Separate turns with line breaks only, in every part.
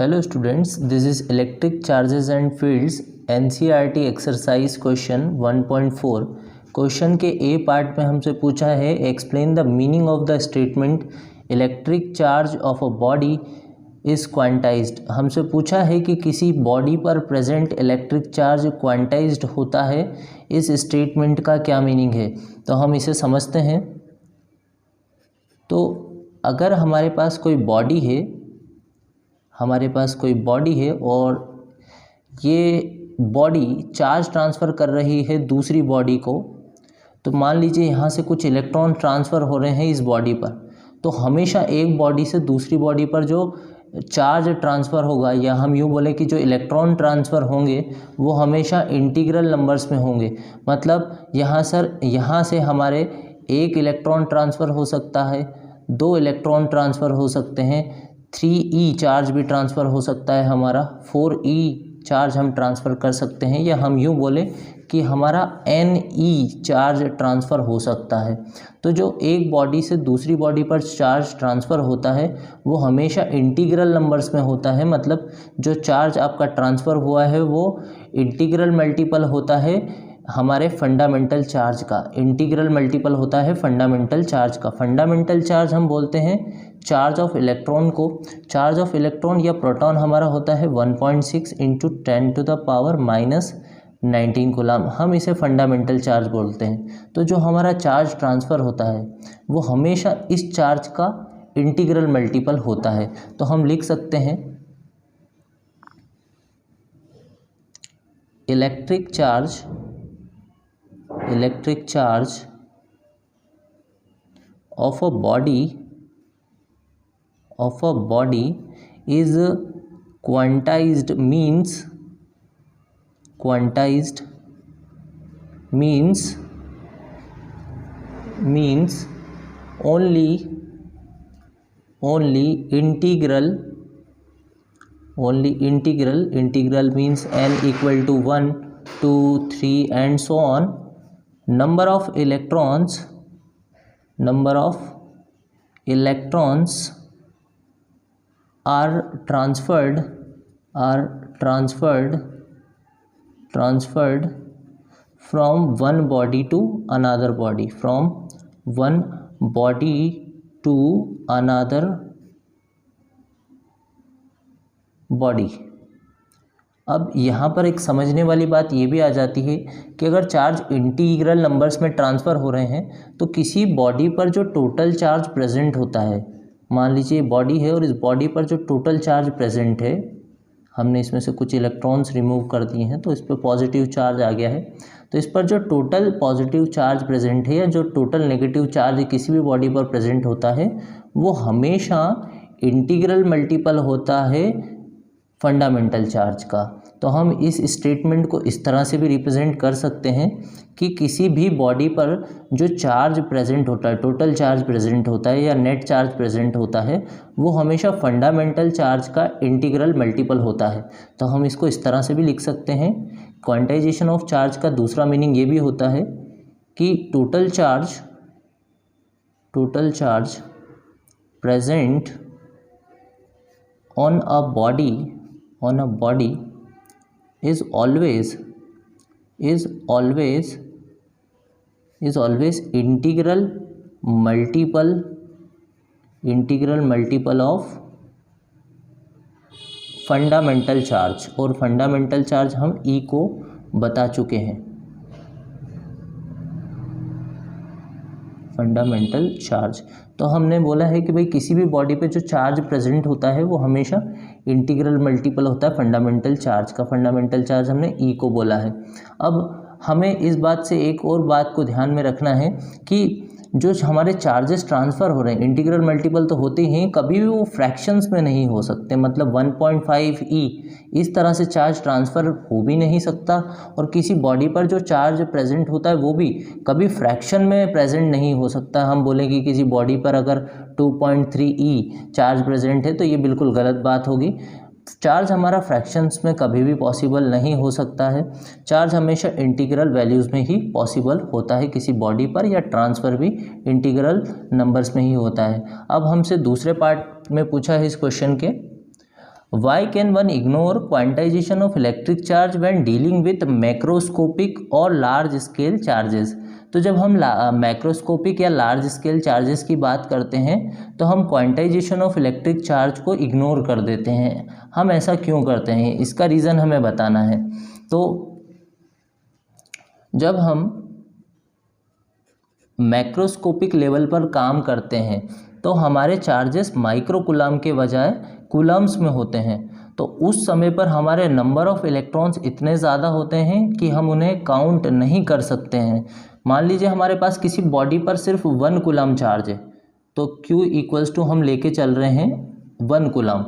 Hello students, this is electric charges and fields NCERT exercise question 1.4। Question के ए part में हमसे पूछा है explain the meaning of the statement electric charge of a body is quantized. हमसे पूछा है कि किसी बॉडी पर प्रेजेंट इलेक्ट्रिक चार्ज क्वांटाइज्ड होता है। इस स्टेटमेंट का क्या मीनिंग है, तो हम इसे समझते हैं। तो अगर हमारे पास कोई बॉडी है और ये बॉडी चार्ज ट्रांसफ़र कर रही है दूसरी बॉडी को, तो मान लीजिए यहाँ से कुछ इलेक्ट्रॉन ट्रांसफ़र हो रहे हैं इस बॉडी पर, तो हमेशा एक बॉडी से दूसरी बॉडी पर जो चार्ज ट्रांसफ़र होगा, या हम यूँ बोलें कि जो इलेक्ट्रॉन ट्रांसफ़र होंगे वो हमेशा इंटीग्रल नंबर्स में होंगे। मतलब यहाँ से हमारे एक इलेक्ट्रॉन ट्रांसफ़र हो सकता है, 2 इलेक्ट्रॉन ट्रांसफ़र हो सकते हैं, 3e चार्ज भी ट्रांसफ़र हो सकता है हमारा, 4e चार्ज हम ट्रांसफ़र कर सकते हैं, या हम यूँ बोलें कि हमारा ne चार्ज ट्रांसफ़र हो सकता है। तो जो एक बॉडी से दूसरी बॉडी पर चार्ज ट्रांसफ़र होता है वो हमेशा इंटीग्रल नंबर्स में होता है। मतलब जो चार्ज आपका ट्रांसफ़र हुआ है वो इंटीग्रल मल्टीपल होता है हमारे फंडामेंटल चार्ज का, इंटीग्रल मल्टीपल होता है फंडामेंटल चार्ज का। फंडामेंटल चार्ज हम बोलते हैं चार्ज ऑफ इलेक्ट्रॉन को। चार्ज ऑफ इलेक्ट्रॉन या प्रोटॉन हमारा होता है 1.6 × 10⁻⁻19 कूलम। हम इसे फंडामेंटल चार्ज बोलते हैं। तो जो हमारा चार्ज ट्रांसफ़र होता है वो हमेशा इस चार्ज का इंटीग्रल मल्टीपल होता है। तो हम लिख सकते हैं electric charge of a body is quantized means only integral means n equal to 1 2 3 and so on, number of electrons are transferred from one body to another body, अब यहाँ पर एक समझने वाली बात ये भी आ जाती है कि अगर चार्ज इंटीग्रल नंबर्स में ट्रांसफ़र हो रहे हैं तो किसी बॉडी पर जो टोटल चार्ज प्रेजेंट होता है, मान लीजिए बॉडी है और इस बॉडी पर जो टोटल चार्ज प्रेजेंट है, हमने इसमें से कुछ इलेक्ट्रॉन्स रिमूव कर दिए हैं तो इस पर पॉजिटिव चार्ज आ गया है। तो इस पर जो टोटल पॉजिटिव चार्ज प्रेजेंट है या जो टोटल नेगेटिव चार्ज किसी भी बॉडी पर प्रेजेंट होता है वो हमेशा इंटीग्रल मल्टीपल होता है फंडामेंटल चार्ज का। तो हम इस स्टेटमेंट को इस तरह से भी रिप्रेजेंट कर सकते हैं कि किसी भी बॉडी पर जो चार्ज प्रेजेंट होता है, टोटल चार्ज प्रेजेंट होता है या नेट चार्ज प्रेजेंट होता है, वो हमेशा फंडामेंटल चार्ज का इंटीग्रल मल्टीपल होता है। तो हम इसको इस तरह से भी लिख सकते हैं। क्वांटाइजेशन ऑफ चार्ज का दूसरा मीनिंग ये भी होता है कि total charge present on a body is always integral multiple of fundamental charge, और फंडामेंटल चार्ज हम E को बता चुके हैं। फंडामेंटल चार्ज तो हमने बोला है कि भाई किसी भी बॉडी पे जो चार्ज प्रेजेंट होता है वो हमेशा इंटीग्रल मल्टीपल होता है फंडामेंटल चार्ज का। फंडामेंटल चार्ज हमने ई को बोला है। अब हमें इस बात से एक और बात को ध्यान में रखना है कि जो हमारे चार्जेस ट्रांसफ़र हो रहे हैं इंटीग्रल मल्टीपल तो होते ही, कभी भी वो फ्रैक्शंस में नहीं हो सकते। मतलब 1.5e इस तरह से चार्ज ट्रांसफ़र हो भी नहीं सकता, और किसी बॉडी पर जो चार्ज प्रेजेंट होता है वो भी कभी फ्रैक्शन में प्रेजेंट नहीं हो सकता। हम बोलें कि किसी बॉडी पर अगर 2.3e चार्ज प्रेजेंट है तो ये बिल्कुल गलत बात होगी। चार्ज हमारा फ्रैक्शंस में कभी भी पॉसिबल नहीं हो सकता है। चार्ज हमेशा इंटीग्रल वैल्यूज़ में ही पॉसिबल होता है किसी बॉडी पर, या ट्रांसफ़र भी इंटीग्रल नंबर्स में ही होता है। अब हमसे दूसरे पार्ट में पूछा है इस क्वेश्चन के, why can one ignore quantisation of electric charge when dealing with macroscopic और लार्ज स्केल चार्जेस। तो जब हम मैक्रोस्कोपिक या लार्ज स्केल चार्जेस की बात करते हैं तो हम क्वांटाइजेशन ऑफ इलेक्ट्रिक चार्ज को इग्नोर कर देते हैं। हम ऐसा क्यों करते हैं, इसका रीज़न हमें बताना है। तो जब हम मैक्रोस्कोपिक लेवल पर काम करते हैं तो हमारे चार्जेस माइक्रो कूलम के बजाय कूलम्स में होते हैं। तो उस समय पर हमारे नंबर ऑफ इलेक्ट्रॉन्स इतने ज़्यादा होते हैं कि हम उन्हें काउंट नहीं कर सकते हैं। मान लीजिए हमारे पास किसी बॉडी पर सिर्फ 1 कूलम चार्ज है, तो Q इक्वल्स टू हम लेके चल रहे हैं 1 कूलम।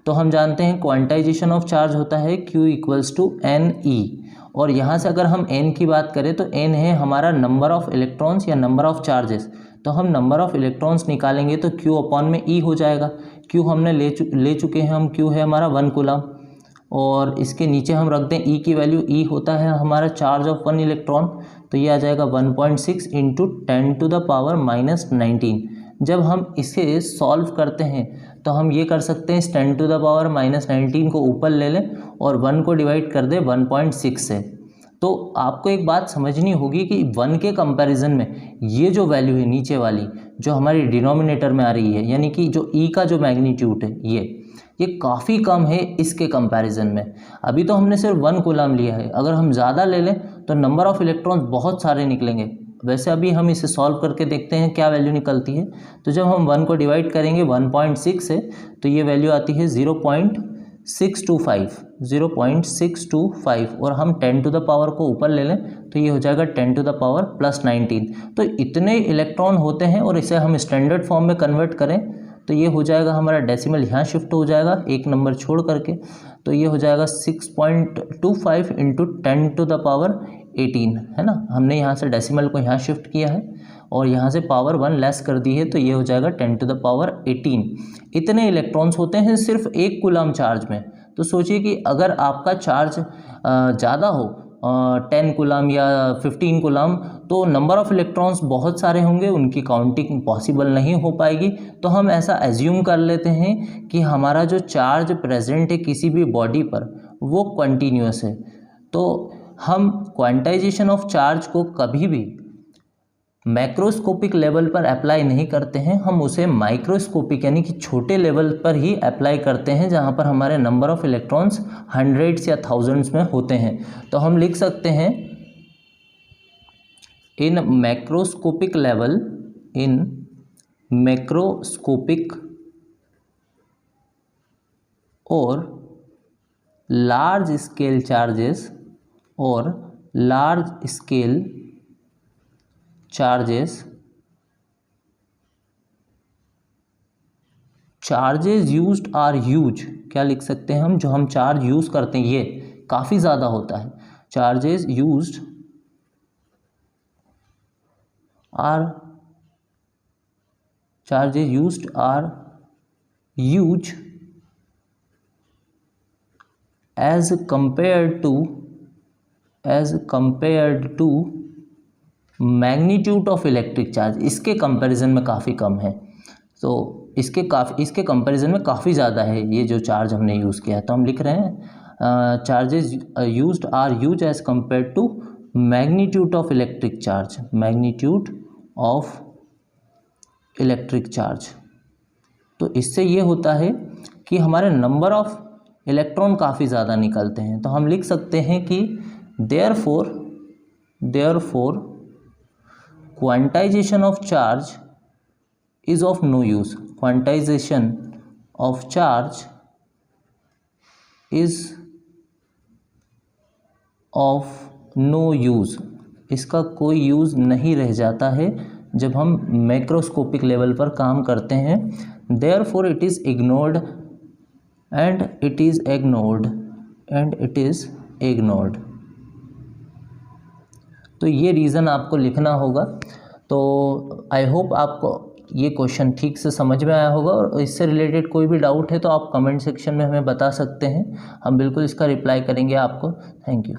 तो हम जानते हैं क्वांटाइजेशन ऑफ चार्ज होता है Q इक्वल्स टू NE, और यहाँ से अगर हम N की बात करें तो N है हमारा नंबर ऑफ इलेक्ट्रॉन्स या नंबर ऑफ चार्जेस। तो हम नंबर ऑफ इलेक्ट्रॉन्स निकालेंगे तो Q अपॉन में E हो जाएगा। Q हमने ले चुके हैं हम, Q है हमारा 1 कूलम, और इसके नीचे हम रख दें E की वैल्यू। E होता है हमारा चार्ज ऑफ 1 इलेक्ट्रॉन, तो ये आ जाएगा 1.6 इंटू 10⁻⁻19। जब हम इसे सॉल्व करते हैं तो हम ये कर सकते हैं, इस 10⁻⁻19 को ऊपर ले लें और 1 को डिवाइड कर दें 1.6 से। तो आपको एक बात समझनी होगी कि 1 के कंपैरिजन में ये जो वैल्यू है नीचे वाली, जो हमारी डिनोमिनेटर में आ रही है, यानी कि जो E का जो मैग्नीट्यूड है ये काफ़ी कम है इसके कंपैरिजन में। अभी तो हमने सिर्फ 1 कूलम लिया है, अगर हम ज़्यादा ले लें तो नंबर ऑफ़ इलेक्ट्रॉन्स बहुत सारे निकलेंगे। वैसे अभी हम इसे सॉल्व करके देखते हैं क्या वैल्यू निकलती है। तो जब हम 1 को डिवाइड करेंगे 1.6 से तो ये वैल्यू आती है 0.625, और हम 10 टू द पावर को ऊपर ले लें तो ये हो जाएगा 10 टू द पावर प्लस 19। तो इतने इलेक्ट्रॉन होते हैं, और इसे हम स्टैंडर्ड फॉर्म में कन्वर्ट करें तो ये हो जाएगा हमारा डेसिमल यहाँ शिफ्ट हो जाएगा एक नंबर छोड़ करके, तो ये हो जाएगा 6.25 इंटू 10 टू द पावर 18, है ना। हमने यहाँ से डेसिमल को यहाँ शिफ्ट किया है और यहाँ से पावर 1 लेस कर दी है, तो ये हो जाएगा 10 टू द पावर 18। इतने इलेक्ट्रॉन्स होते हैं सिर्फ 1 कूलम चार्ज में। तो सोचिए कि अगर आपका चार्ज ज़्यादा हो 10 कूलम या 15 कूलम, तो नंबर ऑफ़ इलेक्ट्रॉन्स बहुत सारे होंगे, उनकी काउंटिंग पॉसिबल नहीं हो पाएगी। तो हम ऐसा एज्यूम कर लेते हैं कि हमारा जो चार्ज प्रेजेंट है किसी भी बॉडी पर वो कंटिन्यूअस है। तो हम क्वांटाइजेशन ऑफ चार्ज को कभी भी मैक्रोस्कोपिक लेवल पर अप्लाई नहीं करते हैं, हम उसे माइक्रोस्कोपिक यानी कि छोटे लेवल पर ही अप्लाई करते हैं, जहाँ पर हमारे नंबर ऑफ़ इलेक्ट्रॉन्स हंड्रेड्स या थाउजेंड्स में होते हैं। तो हम लिख सकते हैं in macroscopic level, in macroscopic और लार्ज स्केल चार्जेस और large scale charges used are huge. क्या लिख सकते हैं हम, जो हम चार्ज यूज़ करते हैं ये काफ़ी ज़्यादा होता है। Charges used are huge as compared to magnitude of electric charge. इसके कंपैरिजन में काफ़ी कम है, तो इसके कंपैरिजन में काफ़ी ज़्यादा है ये जो चार्ज हमने यूज़ किया है। तो हम लिख रहे हैं charges used are huge as compared to magnitude of electric charge, magnitude of electric charge. तो इससे ये होता है कि हमारे नंबर ऑफ इलेक्ट्रॉन काफ़ी ज़्यादा निकलते हैं। तो हम लिख सकते हैं कि therefore quantization of charge is of no use. Quantization of charge is of no use, इसका कोई यूज़ नहीं रह जाता है जब हम मैक्रोस्कोपिक लेवल पर काम करते हैं। Therefore it is ignored and it is ignored. तो ये रीज़न आपको लिखना होगा। तो आई होप आपको ये क्वेश्चन ठीक से समझ में आया होगा, और इससे रिलेटेड कोई भी डाउट है तो आप कमेंट सेक्शन में हमें बता सकते हैं, हम बिल्कुल इसका रिप्लाई करेंगे आपको। Thank you.